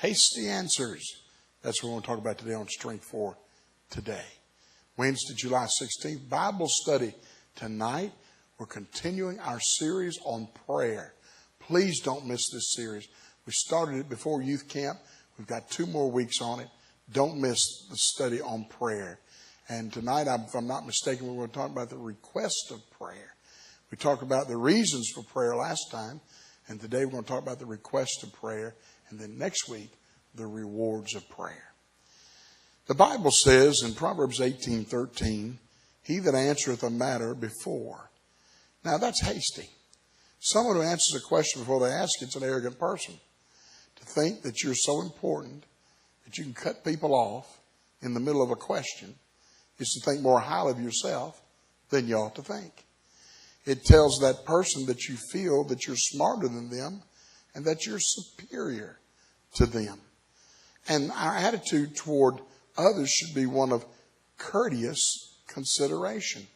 hasty answers. That's what we're going to talk about today on Strength for Today. Wednesday, July 16th, Bible study. Tonight, we're continuing our series on prayer. Please don't miss this series. We started it before youth camp. We've got 2 more weeks on it. Don't miss the study on prayer. And tonight, if I'm not mistaken, we're going to talk about the request of prayer. We talked about the reasons for prayer last time. And today we're going to talk about the request of prayer. And then next week, the rewards of prayer. The Bible says in Proverbs 18:13, he that answereth a matter before. Now that's hasty. Someone who answers a question before they ask it's an arrogant person. To think that you're so important that you can cut people off in the middle of a question is to think more highly of yourself than you ought to think. It tells that person that you feel that you're smarter than them and that you're superior to them. And our attitude toward others should be one of courteous consideration.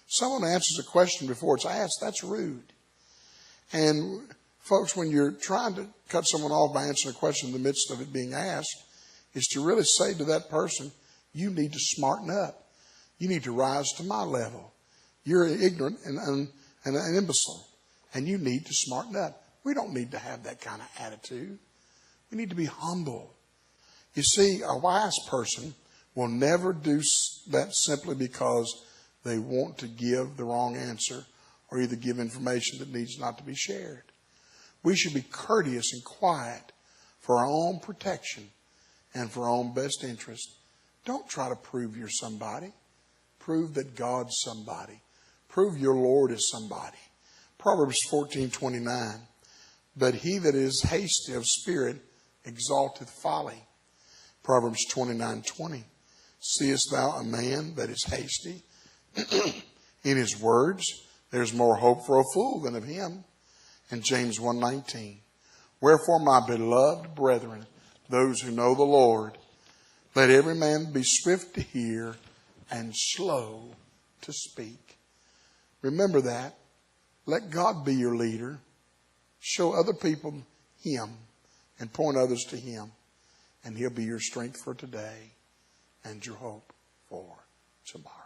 Someone answers a question before it's asked, that's rude. And folks, when you're trying to cut someone off by answering a question in the midst of it being asked, is to really say to that person, you need to smarten up. You need to rise to my level. You're ignorant and an imbecile, and you need to smarten up. We don't need to have that kind of attitude. We need to be humble. You see, a wise person will never do that simply because they want to give the wrong answer or either give information that needs not to be shared. We should be courteous and quiet for our own protection and for our own best interest. Don't try to prove you're somebody. Prove that God's somebody. Prove your Lord is somebody. Proverbs 14:29. But he that is hasty of spirit exalteth folly. Proverbs 29:20. Seest thou a man that is hasty in his words? There's more hope for a fool than of him. And James 1:19. Wherefore, my beloved brethren, those who know the Lord, let every man be swift to hear and slow to speak. Remember that. Let God be your leader. Show other people Him and point others to Him. And He'll be your strength for today and your hope for tomorrow.